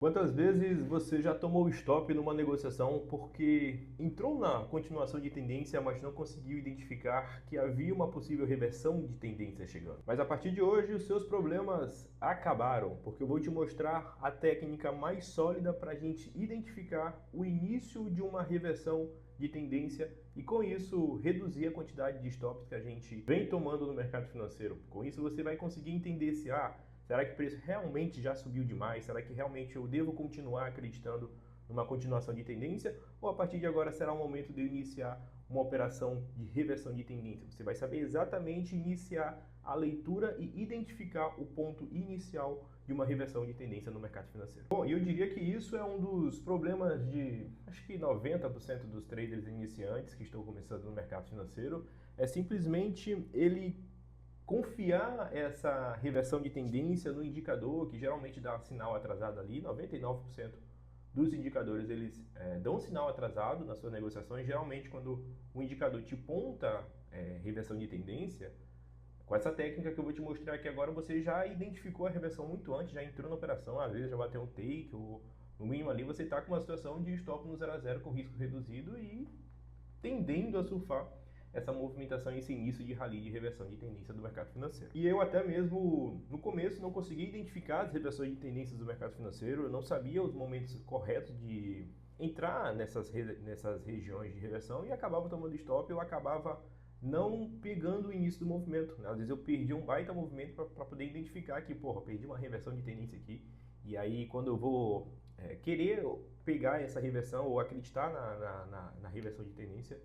Quantas vezes você já tomou stop numa negociação porque entrou na continuação de tendência, mas não conseguiu identificar que havia uma possível reversão de tendência chegando? Mas a partir de hoje, os seus problemas acabaram, porque eu vou te mostrar a técnica mais sólida para a gente identificar o início de uma reversão de tendência e com isso reduzir a quantidade de stops que a gente vem tomando no mercado financeiro. Com isso você vai conseguir entender se será que o preço realmente já subiu demais? Será que realmente eu devo continuar acreditando numa continuação de tendência? Ou a partir de agora será o momento de eu iniciar uma operação de reversão de tendência? Você vai saber exatamente iniciar a leitura e identificar o ponto inicial de uma reversão de tendência no mercado financeiro. Bom, e eu diria que isso é um dos problemas de, acho que 90% dos traders iniciantes que estão começando no mercado financeiro, é simplesmente ele confiar essa reversão de tendência no indicador, que geralmente dá sinal atrasado ali. 99% dos indicadores eles dão sinal atrasado nas suas negociações. Geralmente quando o indicador te ponta reversão de tendência, com essa técnica que eu vou te mostrar aqui agora, você já identificou a reversão muito antes, já entrou na operação, às vezes já bateu um take, ou no mínimo ali você está com uma situação de stop no 0 a 0 com risco reduzido e tendendo a surfar essa movimentação, esse início de rally de reversão de tendência do mercado financeiro. E eu até mesmo no começo não conseguia identificar as reversões de tendências do mercado financeiro, eu não sabia os momentos corretos de entrar nessas regiões de reversão e acabava tomando stop, eu acabava não pegando o início do movimento. Às vezes eu perdi um baita movimento para poder identificar que, porra, perdi uma reversão de tendência aqui. E aí quando eu vou querer pegar essa reversão ou acreditar na reversão de tendência,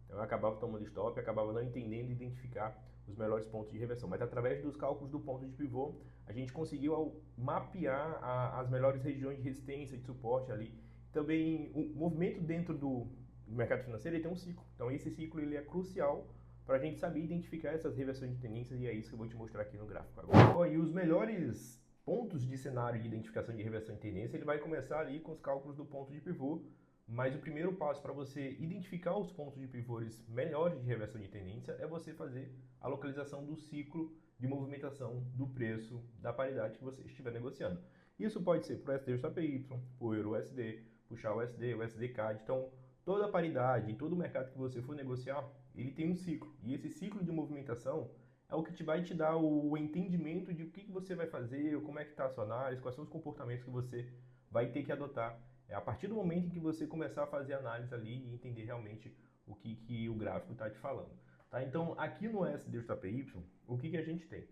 então eu acabava tomando stop, acabava não entendendo e identificar os melhores pontos de reversão. Mas através dos cálculos do ponto de pivô, a gente conseguiu mapear as melhores regiões de resistência e de suporte ali. Também o movimento dentro do mercado financeiro ele tem um ciclo. Então esse ciclo ele é crucial para a gente saber identificar essas reversões de tendências e é isso que eu vou te mostrar aqui no gráfico agora. Bom, e os melhores pontos de cenário de identificação de reversão de tendência, ele vai começar ali com os cálculos do ponto de pivô, mas o primeiro passo para você identificar os pontos de pivôs melhores de reversão de tendência é você fazer a localização do ciclo de movimentação do preço da paridade que você estiver negociando. Isso pode ser para o USD/JPY, para o Euro/USD, puxar o USD, o USD/CAD. Então, toda a paridade, todo o mercado que você for negociar, ele tem um ciclo. E esse ciclo de movimentação é o que vai te dar o entendimento de o que você vai fazer, como é que está a sua análise, quais são os comportamentos que você vai ter que adotar. É a partir do momento em que você começar a fazer análise ali e entender realmente o que o gráfico está te falando. Tá? Então, aqui no USD/JPY, o que a gente tem?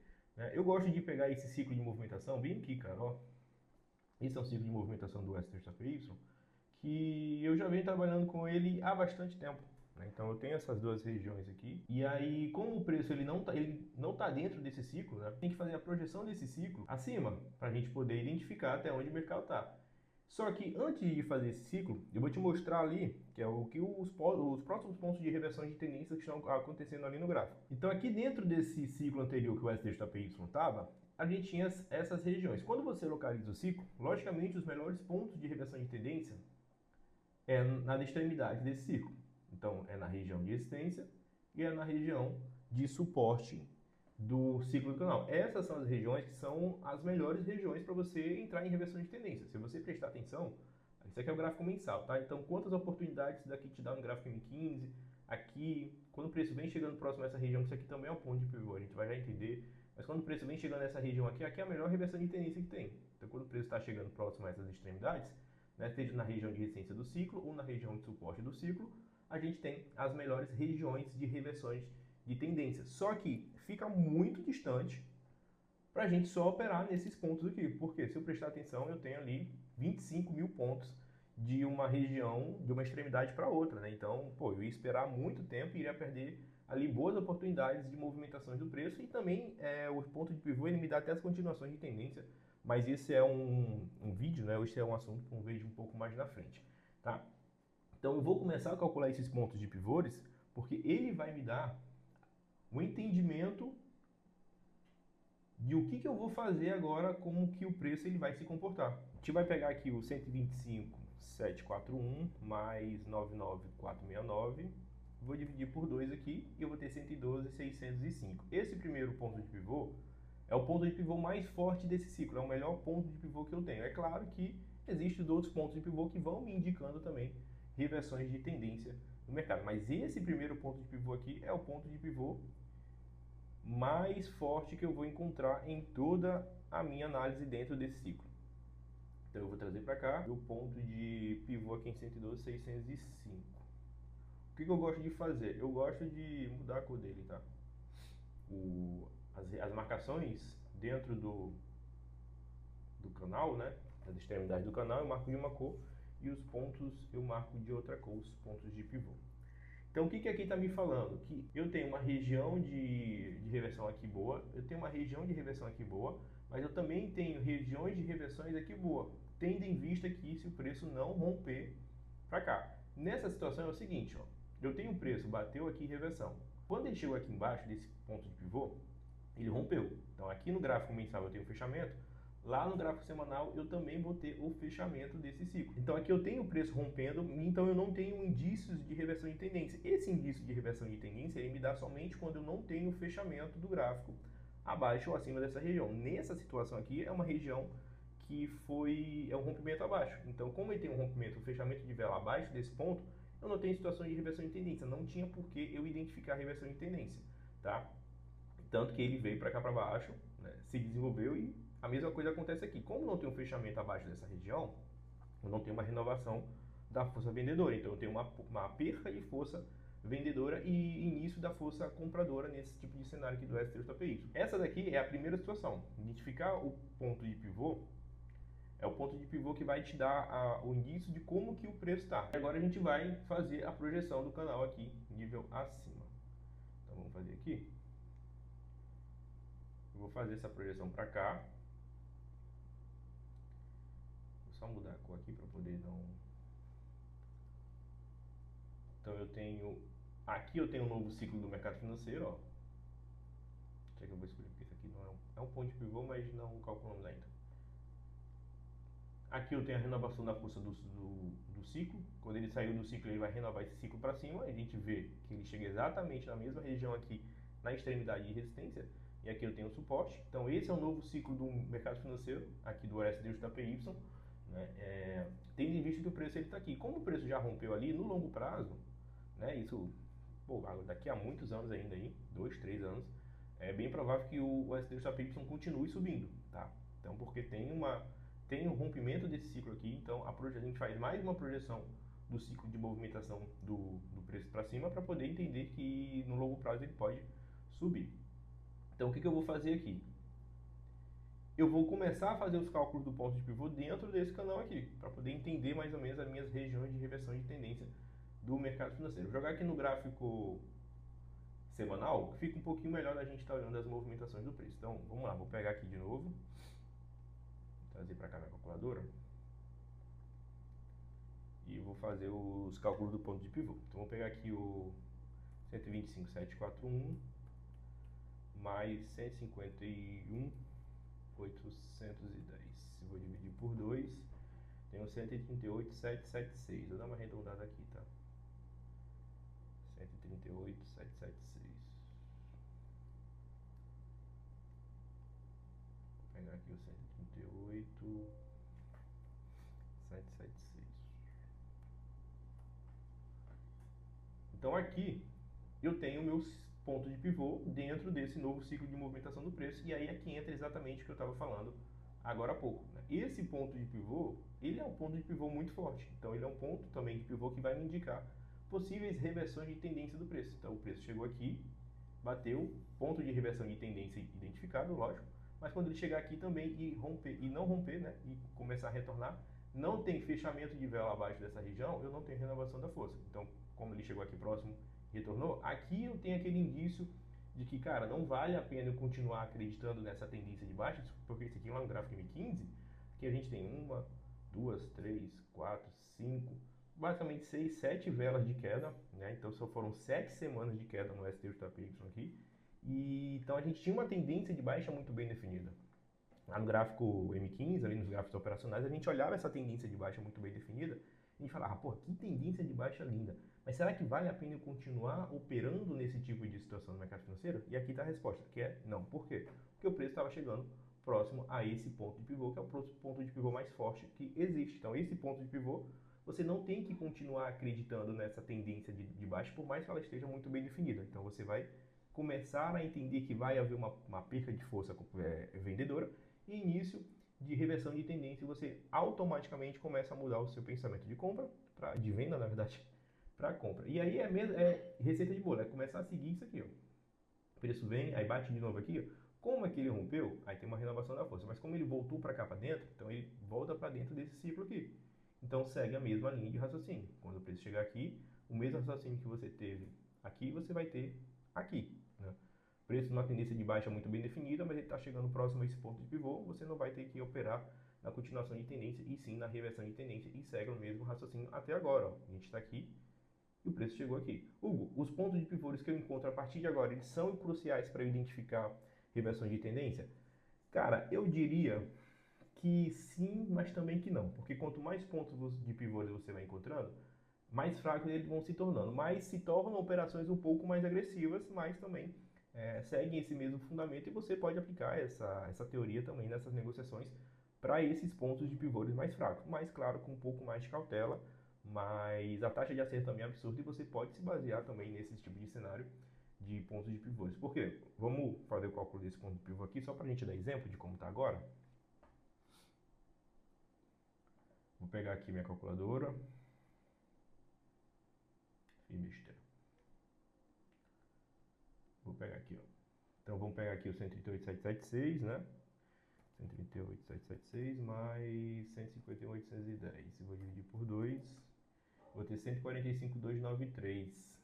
Eu gosto de pegar esse ciclo de movimentação bem aqui, cara. Ó. Esse é um ciclo de movimentação do USD/JPY que eu já venho trabalhando com ele há bastante tempo. Então eu tenho essas duas regiões aqui. E aí, como o preço ele não tá dentro desse ciclo, né, tem que fazer a projeção desse ciclo acima para a gente poder identificar até onde o mercado está. Só que antes de fazer esse ciclo, eu vou te mostrar ali que é o que os próximos pontos de reversão de tendência que estão acontecendo ali no gráfico. Então aqui dentro desse ciclo anterior que o STJPY estava, a gente tinha essas regiões. Quando você localiza o ciclo, logicamente os melhores pontos de reversão de tendência é na extremidade desse ciclo. Então é na região de resistência e é na região de suporte do ciclo do canal. Essas são as regiões que são as melhores regiões para você entrar em reversão de tendência. Se você prestar atenção, isso aqui é o gráfico mensal, tá? Então, quantas oportunidades isso daqui te dá no gráfico M15, aqui, quando o preço vem chegando próximo a essa região, isso aqui também é um ponto de pivô, a gente vai já entender, mas quando o preço vem chegando nessa região aqui é a melhor reversão de tendência que tem. Então, quando o preço está chegando próximo a essas extremidades, né, seja na região de resistência do ciclo ou na região de suporte do ciclo, a gente tem as melhores regiões de reversões de tendência. Só que fica muito distante para a gente só operar nesses pontos aqui. Porque se eu prestar atenção, eu tenho ali 25 mil pontos de uma região, de uma extremidade para outra, né? Então, pô, eu ia esperar muito tempo e iria perder ali boas oportunidades de movimentações do preço e também o ponto de pivô ele me dá até as continuações de tendência, mas esse é um vídeo, né? Esse é um assunto para um vídeo um pouco mais na frente, tá? Então eu vou começar a calcular esses pontos de pivôs, porque ele vai me dar um entendimento de o que eu vou fazer agora, como que o preço ele vai se comportar. A gente vai pegar aqui o 125.741 mais 99469, vou dividir por 2 aqui e eu vou ter 112.605. Esse primeiro ponto de pivô é o ponto de pivô mais forte desse ciclo, é o melhor ponto de pivô que eu tenho. É claro que Existem outros pontos de pivô que vão me indicando também reversões de tendência no mercado. Mas esse primeiro ponto de pivô aqui é o ponto de pivô mais forte que eu vou encontrar em toda a minha análise dentro desse ciclo. Então eu vou trazer para cá o ponto de pivô aqui em 112,605. O que eu gosto de fazer? Eu gosto de mudar a cor dele, tá? As marcações dentro do canal, né? As extremidades do canal eu marco de uma cor e os pontos eu marco de outra cor, os pontos de pivô. Então o que aqui está me falando? Que eu tenho uma região de reversão aqui boa, eu tenho uma região de reversão aqui boa, mas eu também tenho regiões de reversões aqui boa, tendo em vista que se o preço não romper para cá. Nessa situação é o seguinte, ó, eu tenho um preço, bateu aqui reversão. Quando ele chegou aqui embaixo desse ponto de pivô, ele rompeu. Então aqui no gráfico mensal eu tenho o fechamento, lá no gráfico semanal eu também vou ter o fechamento desse ciclo. Então aqui eu tenho o preço rompendo, então eu não tenho indícios de reversão de tendência. Esse indício de reversão de tendência ele me dá somente quando eu não tenho o fechamento do gráfico abaixo ou acima dessa região. Nessa situação aqui é uma região que é um rompimento abaixo. Então como ele tem um rompimento, um fechamento de vela abaixo desse ponto, eu não tenho situação de reversão de tendência. Não tinha por que eu identificar a reversão de tendência, tá? Tanto que ele veio para cá para baixo, né, se desenvolveu e a mesma coisa acontece aqui. Como não tem um fechamento abaixo dessa região, eu não tenho uma renovação da força vendedora. Então eu tenho uma perca de força vendedora e início da força compradora nesse tipo de cenário aqui do STJPY. Essa daqui é a primeira situação. Identificar o ponto de pivô é o ponto de pivô que vai te dar o indício de como que o preço está. Agora a gente vai fazer a projeção do canal aqui, nível acima. Então vamos fazer aqui. Eu vou fazer essa projeção para cá. Vou só mudar a cor aqui para poder não... Então eu tenho... Aqui eu tenho um novo ciclo do mercado financeiro, ó. Deixa que eu vou escolher, porque isso aqui não é um ponto de pivô, mas não calculamos ainda. Aqui eu tenho a renovação da força do ciclo. Quando ele saiu do ciclo, ele vai renovar esse ciclo para cima. A gente vê que ele chega exatamente na mesma região aqui, na extremidade de resistência. E aqui eu tenho o suporte. Então esse é o novo ciclo do mercado financeiro, aqui do STJPY, né? Tendo em vista que o preço está aqui. Como o preço já rompeu ali, no longo prazo, né? Isso, pô, daqui a muitos anos ainda, aí, 2, 3 anos, é bem provável que o STJPY continue subindo, tá? Então porque tem um rompimento desse ciclo aqui, então a gente faz mais uma projeção do ciclo de movimentação do preço para cima para poder entender que no longo prazo ele pode subir. Então o que eu vou fazer aqui? Eu vou começar a fazer os cálculos do ponto de pivô dentro desse canal aqui, para poder entender mais ou menos as minhas regiões de reversão de tendência do mercado financeiro. Vou jogar aqui no gráfico semanal, que fica um pouquinho melhor da gente estar olhando as movimentações do preço. Então vamos lá, vou pegar aqui de novo. Trazer para cá na calculadora e vou fazer os cálculos do ponto de pivô. Então vou pegar aqui o 125.741 mais 151.810. Vou dividir por 2, tenho 138.776. Vou dar uma arredondada aqui, tá? 138.776. Vou pegar aqui o 138.776. Então aqui eu tenho meus pontos de pivô dentro desse novo ciclo de movimentação do preço, e aí aqui entra exatamente o que eu estava falando agora há pouco, né? Esse ponto de pivô, ele é um ponto de pivô muito forte, então ele é um ponto também de pivô que vai me indicar possíveis reversões de tendência do preço. Então o preço chegou aqui, bateu, ponto de reversão de tendência identificado, lógico, mas quando ele chegar aqui também e não romper, né, e começar a retornar, não tem fechamento de vela abaixo dessa região, eu não tenho renovação da força. Então, como ele chegou aqui próximo e retornou, aqui eu tenho aquele indício de que, cara, não vale a pena eu continuar acreditando nessa tendência de baixa, porque esse aqui é um gráfico M15, que a gente tem 1, 2, 3, 4, 5, basicamente 6, 7 velas de queda, né? Então só foram 7 semanas de queda no STJPY aqui, e então a gente tinha uma tendência de baixa muito bem definida. Lá no gráfico M15, ali nos gráficos operacionais, a gente olhava essa tendência de baixa muito bem definida, e a gente falava, pô, que tendência de baixa linda, mas será que vale a pena eu continuar operando nesse tipo de situação no mercado financeiro? E aqui está a resposta, que é não. Por quê? Porque o preço estava chegando próximo a esse ponto de pivô, que é o ponto de pivô mais forte que existe. Então, esse ponto de pivô, você não tem que continuar acreditando nessa tendência de baixo, por mais que ela esteja muito bem definida. Então, você vai começar a entender que vai haver uma perca de força vendedora e início de reversão de tendência, e você automaticamente começa a mudar o seu pensamento de compra, de venda, na verdade, para compra. E aí é receita de bolo, é começar a seguir isso aqui, ó. O preço vem, aí bate de novo aqui, ó. Como é que ele rompeu? Aí tem uma renovação da força. Mas como ele voltou para cá para dentro, então ele volta para dentro desse ciclo aqui. Então segue a mesma linha de raciocínio. Quando o preço chegar aqui, o mesmo raciocínio que você teve aqui, você vai ter aqui, né? O preço numa tendência de baixa muito bem definida, mas ele está chegando próximo a esse ponto de pivô, você não vai ter que operar na continuação de tendência, e sim na reversão de tendência, e segue o mesmo raciocínio até agora, ó. A gente está aqui e o preço chegou aqui. Hugo, os pontos de pivôs que eu encontro a partir de agora, eles são cruciais para eu identificar reversões de tendência? Cara, eu diria que sim, mas também que não. Porque quanto mais pontos de pivôs você vai encontrando, mais fracos eles vão se tornando. Mas se tornam operações um pouco mais agressivas, mas também seguem esse mesmo fundamento, e você pode aplicar essa teoria também nessas negociações para esses pontos de pivôs mais fracos. Mas, claro, com um pouco mais de cautela. Mas a taxa de acerto também é absurda, e você pode se basear também nesse tipo de cenário de pontos de pivôs. Por quê? Vamos fazer o cálculo desse ponto de pivô aqui, só para a gente dar exemplo de como está agora. Vou pegar aqui minha calculadora. Fiz besteira. Vou pegar aqui, ó. Então vamos pegar aqui o 138.776, né? 138.776 mais 158.810. Eu vou dividir por 2. Vou ter 145.293.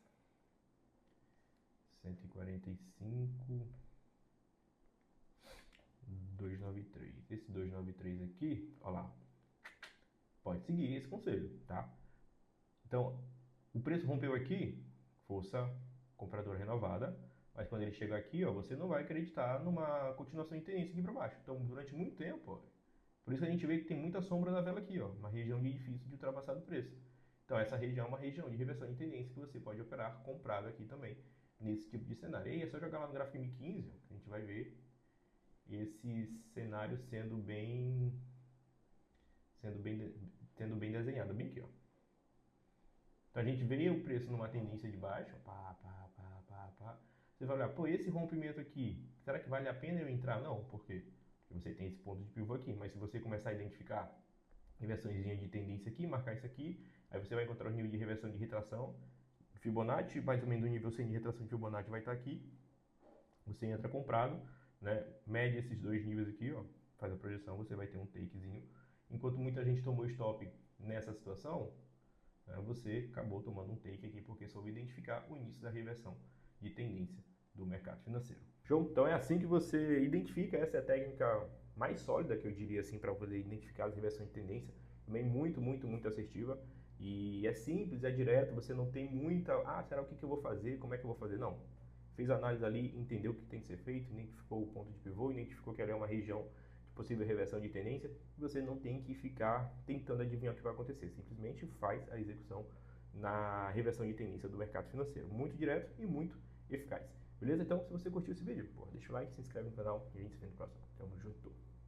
145.293. Esse 293 aqui, ó lá, pode seguir esse conselho, tá? Então, o preço rompeu aqui, força compradora renovada, mas quando ele chegar aqui, ó, você não vai acreditar numa continuação de tendência aqui para baixo. Então, durante muito tempo, ó, por isso que a gente vê que tem muita sombra na vela aqui, ó, uma região difícil de ultrapassar do preço. Então, essa região é uma região de reversão de tendência que você pode operar comprado aqui também, nesse tipo de cenário. E aí é só jogar lá no gráfico M15, ó, que a gente vai ver esse cenário sendo bem desenhado, bem aqui, ó. Então a gente vê o preço numa tendência de baixa, pá. Você vai olhar, pô, esse rompimento aqui, será que vale a pena eu entrar? Não, por quê? Porque você tem esse ponto de pivô aqui, mas se você começar a identificar reversões de tendência aqui, marcar isso aqui, aí você vai encontrar o nível de reversão de retração, Fibonacci, mais ou menos do nível 100 de retração de Fibonacci vai estar aqui, você entra comprado, né? Mede esses dois níveis aqui, ó, faz a projeção, você vai ter um takezinho. Enquanto muita gente tomou stop nessa situação, você acabou tomando um take aqui porque soube identificar o início da reversão de tendência do mercado financeiro. Show? Então é assim que você identifica, essa é a técnica mais sólida que eu diria assim para poder identificar as reversões de tendência, também muito assertiva, e é simples, é direto, você não tem muita, será o que eu vou fazer, como é que eu vou fazer? Não. Fez a análise ali, entendeu o que tem que ser feito, identificou o ponto de pivô, identificou que ela é uma região de possível reversão de tendência, e você não tem que ficar tentando adivinhar o que vai acontecer, simplesmente faz a execução na reversão de tendência do mercado financeiro. Muito direto e muito eficaz. Beleza? Então, se você curtiu esse vídeo, deixa o like, se inscreve no canal e a gente se vê no próximo. Tamo junto!